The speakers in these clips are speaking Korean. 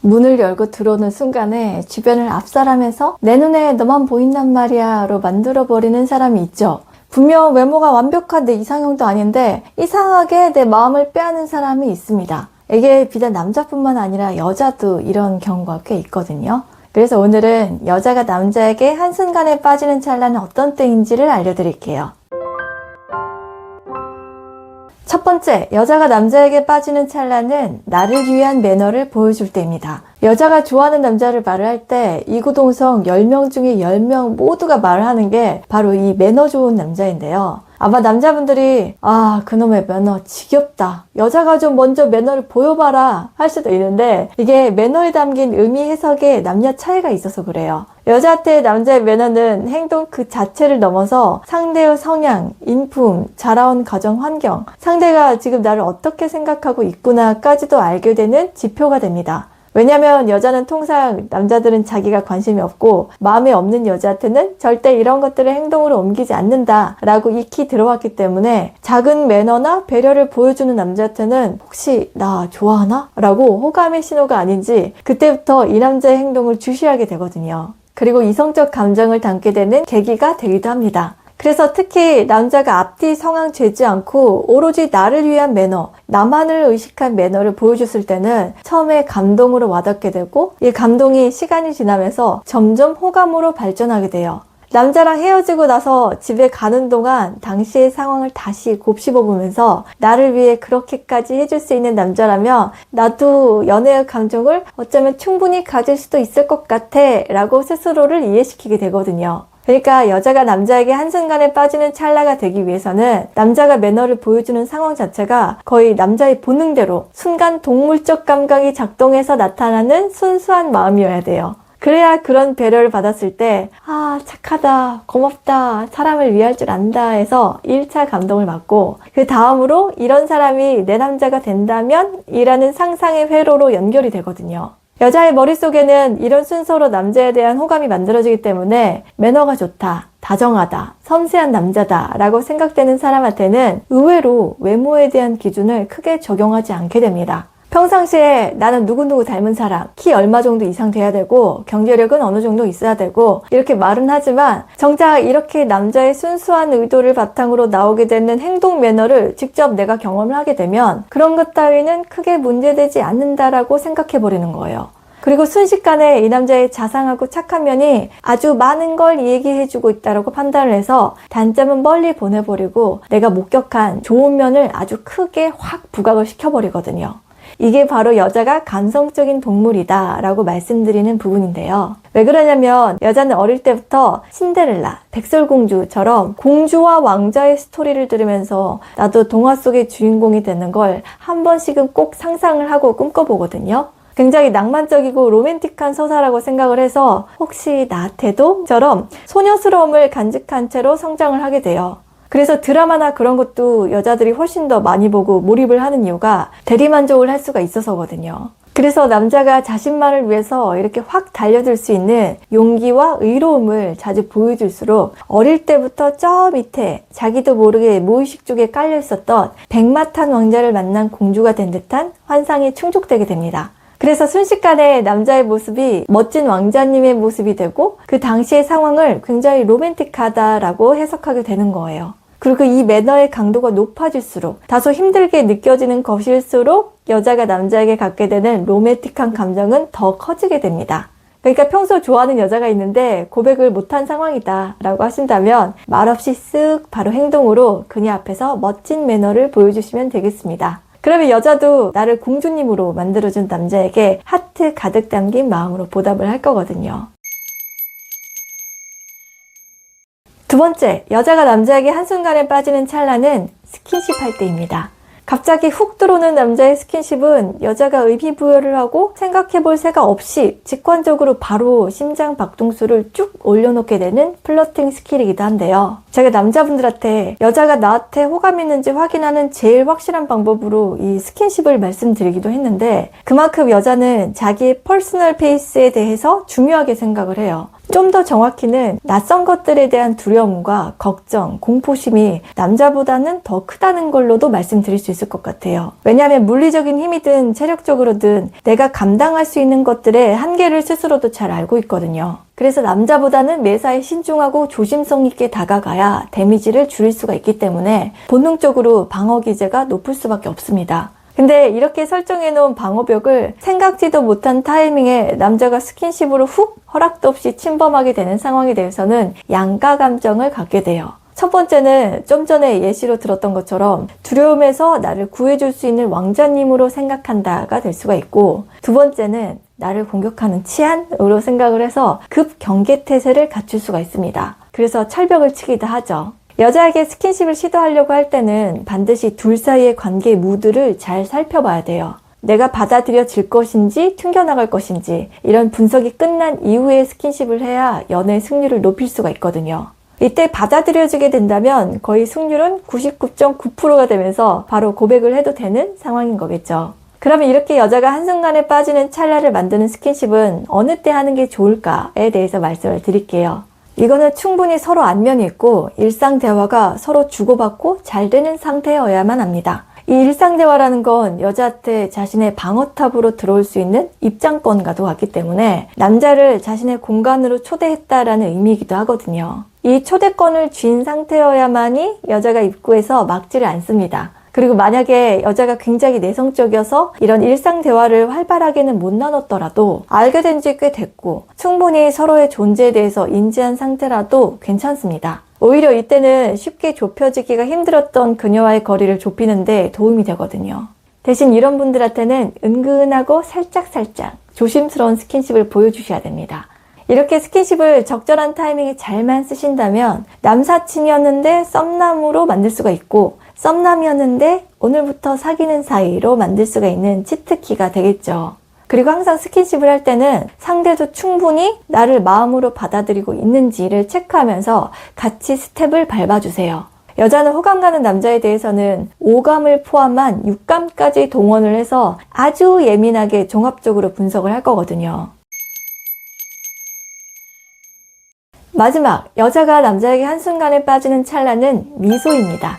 문을 열고 들어오는 순간에 주변을 압살하면서 내 눈에 너만 보인단 말이야 로 만들어버리는 사람이 있죠. 분명 외모가 완벽한 내 이상형도 아닌데 이상하게 내 마음을 빼앗는 사람이 있습니다. 이게 비단 남자뿐만 아니라 여자도 이런 경우가 꽤 있거든요. 그래서 오늘은 여자가 남자에게 한순간에 빠지는 찰나는 어떤 때인지를 알려드릴게요. 첫 번째, 여자가 남자에게 빠지는 찰나는 나를 위한 매너를 보여줄 때입니다. 여자가 좋아하는 남자를 말을 할 때 이구동성 10명 중에 10명 모두가 말을 하는 게 바로 이 매너 좋은 남자인데요. 아마 남자분들이 그놈의 매너 지겹다, 여자가 좀 먼저 매너를 보여봐라 할 수도 있는데 이게 매너에 담긴 의미 해석에 남녀 차이가 있어서 그래요. 여자한테 남자의 매너는 행동 그 자체를 넘어서 상대의 성향, 인품, 자라온 가정 환경, 상대가 지금 나를 어떻게 생각하고 있구나까지도 알게 되는 지표가 됩니다. 왜냐면 여자는 통상 남자들은 자기가 관심이 없고 마음에 없는 여자한테는 절대 이런 것들을 행동으로 옮기지 않는다 라고 익히 들어왔기 때문에 작은 매너나 배려를 보여주는 남자한테는 혹시 나 좋아하나? 라고 호감의 신호가 아닌지 그때부터 이 남자의 행동을 주시하게 되거든요. 그리고 이성적 감정을 담게 되는 계기가 되기도 합니다. 그래서 특히 남자가 앞뒤 성향 재지 않고 오로지 나를 위한 매너, 나만을 의식한 매너를 보여줬을 때는 처음에 감동으로 와닿게 되고 이 감동이 시간이 지나면서 점점 호감으로 발전하게 돼요. 남자랑 헤어지고 나서 집에 가는 동안 당시의 상황을 다시 곱씹어보면서 나를 위해 그렇게까지 해줄 수 있는 남자라면 나도 연애의 감정을 어쩌면 충분히 가질 수도 있을 것 같아 라고 스스로를 이해시키게 되거든요. 그러니까 여자가 남자에게 한순간에 빠지는 찰나가 되기 위해서는 남자가 매너를 보여주는 상황 자체가 거의 남자의 본능대로 순간 동물적 감각이 작동해서 나타나는 순수한 마음이어야 돼요. 그래야 그런 배려를 받았을 때 착하다, 고맙다, 사람을 위할 줄 안다 해서 1차 감동을 받고 그 다음으로 이런 사람이 내 남자가 된다면 이라는 상상의 회로로 연결이 되거든요. 여자의 머릿속에는 이런 순서로 남자에 대한 호감이 만들어지기 때문에 매너가 좋다, 다정하다, 섬세한 남자다 라고 생각되는 사람한테는 의외로 외모에 대한 기준을 크게 적용하지 않게 됩니다. 평상시에 나는 누구누구 닮은 사람, 키 얼마 정도 이상 돼야 되고 경제력은 어느 정도 있어야 되고 이렇게 말은 하지만 정작 이렇게 남자의 순수한 의도를 바탕으로 나오게 되는 행동 매너를 직접 내가 경험을 하게 되면 그런 것 따위는 크게 문제되지 않는다라고 생각해버리는 거예요. 그리고 순식간에 이 남자의 자상하고 착한 면이 아주 많은 걸 얘기해주고 있다고 판단을 해서 단점은 멀리 보내버리고 내가 목격한 좋은 면을 아주 크게 확 부각을 시켜버리거든요. 이게 바로 여자가 감성적인 동물이다 라고 말씀드리는 부분인데요. 왜 그러냐면 여자는 어릴 때부터 신데렐라, 백설공주처럼 공주와 왕자의 스토리를 들으면서 나도 동화 속의 주인공이 되는 걸 한 번씩은 꼭 상상을 하고 꿈꿔보거든요. 굉장히 낭만적이고 로맨틱한 서사라고 생각을 해서 혹시 나한테도? 처럼 소녀스러움을 간직한 채로 성장을 하게 돼요. 그래서 드라마나 그런 것도 여자들이 훨씬 더 많이 보고 몰입을 하는 이유가 대리만족을 할 수가 있어서거든요. 그래서 남자가 자신만을 위해서 이렇게 확 달려들 수 있는 용기와 의로움을 자주 보여줄수록 어릴 때부터 저 밑에 자기도 모르게 무의식 쪽에 깔려 있었던 백마탄 왕자를 만난 공주가 된 듯한 환상이 충족되게 됩니다. 그래서 순식간에 남자의 모습이 멋진 왕자님의 모습이 되고 그 당시의 상황을 굉장히 로맨틱하다라고 해석하게 되는 거예요. 그리고 이 매너의 강도가 높아질수록 다소 힘들게 느껴지는 것일수록 여자가 남자에게 갖게 되는 로맨틱한 감정은 더 커지게 됩니다. 그러니까 평소 좋아하는 여자가 있는데 고백을 못한 상황이다 라고 하신다면 말없이 쓱 바로 행동으로 그녀 앞에서 멋진 매너를 보여주시면 되겠습니다. 그러면 여자도 나를 공주님으로 만들어준 남자에게 하트 가득 담긴 마음으로 보답을 할 거거든요. 두 번째, 여자가 남자에게 한순간에 빠지는 찰나는 스킨십 할 때입니다. 갑자기 훅 들어오는 남자의 스킨십은 여자가 의미부여를 하고 생각해볼 새가 없이 직관적으로 바로 심장 박동수를 쭉 올려놓게 되는 플러팅 스킬이기도 한데요. 제가 남자분들한테 여자가 나한테 호감 있는지 확인하는 제일 확실한 방법으로 이 스킨십을 말씀드리기도 했는데 그만큼 여자는 자기의 퍼스널 페이스에 대해서 중요하게 생각을 해요. 좀 더 정확히는 낯선 것들에 대한 두려움과 걱정, 공포심이 남자보다는 더 크다는 걸로도 말씀드릴 수 있을 것 같아요. 왜냐하면 물리적인 힘이든 체력적으로든 내가 감당할 수 있는 것들의 한계를 스스로도 잘 알고 있거든요. 그래서 남자보다는 매사에 신중하고 조심성 있게 다가가야 데미지를 줄일 수가 있기 때문에 본능적으로 방어 기제가 높을 수밖에 없습니다. 근데 이렇게 설정해 놓은 방어벽을 생각지도 못한 타이밍에 남자가 스킨십으로 훅 허락도 없이 침범하게 되는 상황에 대해서는 양가 감정을 갖게 돼요. 첫 번째는 좀 전에 예시로 들었던 것처럼 두려움에서 나를 구해줄 수 있는 왕자님으로 생각한다가 될 수가 있고, 두 번째는 나를 공격하는 치안으로 생각을 해서 급 경계태세를 갖출 수가 있습니다. 그래서 철벽을 치기도 하죠. 여자에게 스킨십을 시도하려고 할 때는 반드시 둘 사이의 관계 무드를 잘 살펴봐야 돼요. 내가 받아들여질 것인지 튕겨나갈 것인지 이런 분석이 끝난 이후에 스킨십을 해야 연애 승률을 높일 수가 있거든요. 이때 받아들여지게 된다면 거의 승률은 99.9%가 되면서 바로 고백을 해도 되는 상황인 거겠죠. 그러면 이렇게 여자가 한순간에 빠지는 찰나를 만드는 스킨십은 어느 때 하는 게 좋을까에 대해서 말씀을 드릴게요. 이거는 충분히 서로 안면이 있고 일상 대화가 서로 주고받고 잘 되는 상태여야만 합니다. 이 일상 대화라는 건 여자한테 자신의 방어탑으로 들어올 수 있는 입장권과도 같기 때문에 남자를 자신의 공간으로 초대했다라는 의미이기도 하거든요. 이 초대권을 쥔 상태여야만이 여자가 입구에서 막지를 않습니다. 그리고 만약에 여자가 굉장히 내성적이어서 이런 일상 대화를 활발하게는 못 나눴더라도 알게 된 지 꽤 됐고 충분히 서로의 존재에 대해서 인지한 상태라도 괜찮습니다. 오히려 이때는 쉽게 좁혀지기가 힘들었던 그녀와의 거리를 좁히는데 도움이 되거든요. 대신 이런 분들한테는 은근하고 살짝살짝 조심스러운 스킨십을 보여주셔야 됩니다. 이렇게 스킨십을 적절한 타이밍에 잘만 쓰신다면 남사친이었는데 썸남으로 만들 수가 있고 썸남이었는데 오늘부터 사귀는 사이로 만들 수가 있는 치트키가 되겠죠. 그리고 항상 스킨십을 할 때는 상대도 충분히 나를 마음으로 받아들이고 있는지를 체크하면서 같이 스텝을 밟아주세요. 여자는 호감 가는 남자에 대해서는 오감을 포함한 육감까지 동원을 해서 아주 예민하게 종합적으로 분석을 할 거거든요. 마지막, 여자가 남자에게 한순간에 빠지는 찰나는 미소입니다.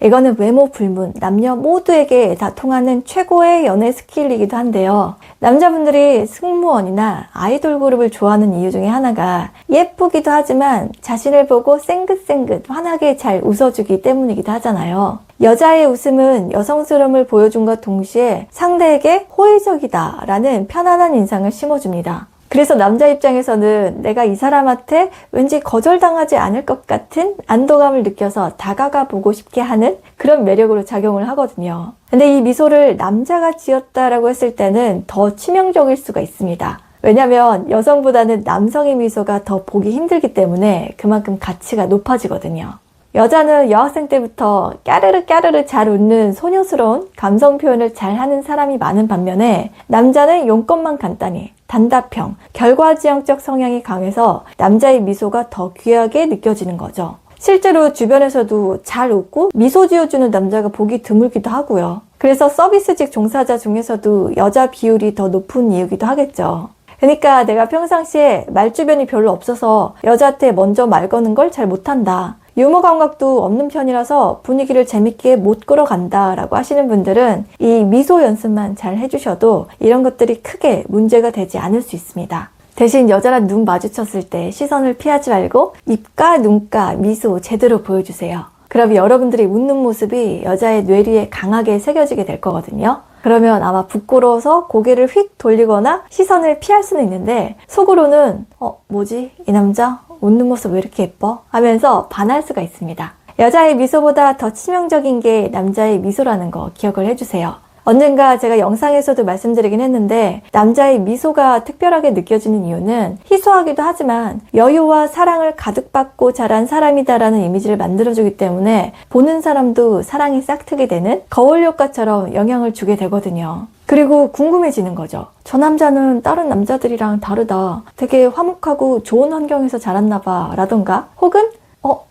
이거는 외모 불문, 남녀 모두에게 다 통하는 최고의 연애 스킬이기도 한데요. 남자분들이 승무원이나 아이돌 그룹을 좋아하는 이유 중에 하나가 예쁘기도 하지만 자신을 보고 쌩긋쌩긋 환하게 잘 웃어주기 때문이기도 하잖아요. 여자의 웃음은 여성스러움을 보여준과 동시에 상대에게 호의적이다라는 편안한 인상을 심어줍니다. 그래서 남자 입장에서는 내가 이 사람한테 왠지 거절당하지 않을 것 같은 안도감을 느껴서 다가가 보고 싶게 하는 그런 매력으로 작용을 하거든요. 근데 이 미소를 남자가 지었다라고 했을 때는 더 치명적일 수가 있습니다. 왜냐면 여성보다는 남성의 미소가 더 보기 힘들기 때문에 그만큼 가치가 높아지거든요. 여자는 여학생 때부터 까르르 까르르 잘 웃는 소녀스러운 감성 표현을 잘 하는 사람이 많은 반면에 남자는 용건만 간단히 단답형, 결과지향적 성향이 강해서 남자의 미소가 더 귀하게 느껴지는 거죠. 실제로 주변에서도 잘 웃고 미소 지어주는 남자가 보기 드물기도 하고요. 그래서 서비스직 종사자 중에서도 여자 비율이 더 높은 이유기도 하겠죠. 그러니까 내가 평상시에 말주변이 별로 없어서 여자한테 먼저 말 거는 걸 잘 못한다. 유머 감각도 없는 편이라서 분위기를 재밌게 못 끌어간다 라고 하시는 분들은 이 미소 연습만 잘 해주셔도 이런 것들이 크게 문제가 되지 않을 수 있습니다. 대신 여자랑 눈 마주쳤을 때 시선을 피하지 말고 입과 눈가 미소 제대로 보여주세요. 그럼 여러분들이 웃는 모습이 여자의 뇌리에 강하게 새겨지게 될 거거든요. 그러면 아마 부끄러워서 고개를 휙 돌리거나 시선을 피할 수는 있는데 속으로는 뭐지? 이 남자 웃는 모습 왜 이렇게 예뻐? 하면서 반할 수가 있습니다. 여자의 미소보다 더 치명적인 게 남자의 미소라는 거 기억을 해주세요. 언젠가 제가 영상에서도 말씀드리긴 했는데 남자의 미소가 특별하게 느껴지는 이유는 희소하기도 하지만 여유와 사랑을 가득 받고 자란 사람이다라는 이미지를 만들어주기 때문에 보는 사람도 사랑이 싹트게 되는 거울 효과처럼 영향을 주게 되거든요. 그리고 궁금해지는 거죠. 저 남자는 다른 남자들이랑 다르다. 되게 화목하고 좋은 환경에서 자랐나 봐 라던가 혹은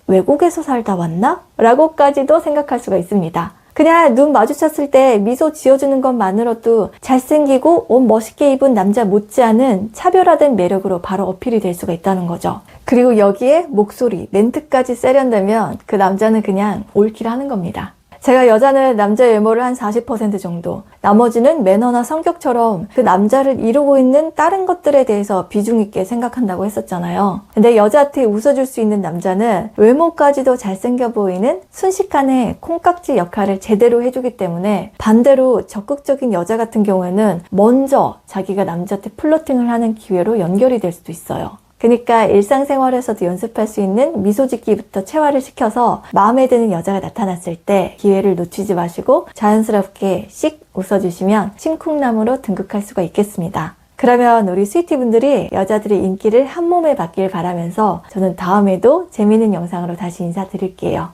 외국에서 살다 왔나? 라고까지도 생각할 수가 있습니다. 그냥 눈 마주쳤을 때 미소 지어주는 것만으로도 잘생기고 옷 멋있게 입은 남자 못지않은 차별화된 매력으로 바로 어필이 될 수가 있다는 거죠. 그리고 여기에 목소리, 멘트까지 세련되면 그 남자는 그냥 올킬 하는 겁니다. 제가 여자는 남자 외모를 한 40% 정도, 나머지는 매너나 성격처럼 그 남자를 이루고 있는 다른 것들에 대해서 비중 있게 생각한다고 했었잖아요. 근데 여자한테 웃어줄 수 있는 남자는 외모까지도 잘생겨 보이는 순식간에 콩깍지 역할을 제대로 해주기 때문에 반대로 적극적인 여자 같은 경우에는 먼저 자기가 남자한테 플러팅을 하는 기회로 연결이 될 수도 있어요. 그러니까 일상생활에서도 연습할 수 있는 미소 짓기부터 체화를 시켜서 마음에 드는 여자가 나타났을 때 기회를 놓치지 마시고 자연스럽게 씩 웃어주시면 심쿵남으로 등극할 수가 있겠습니다. 그러면 우리 스위티분들이 여자들의 인기를 한 몸에 받길 바라면서 저는 다음에도 재미있는 영상으로 다시 인사드릴게요.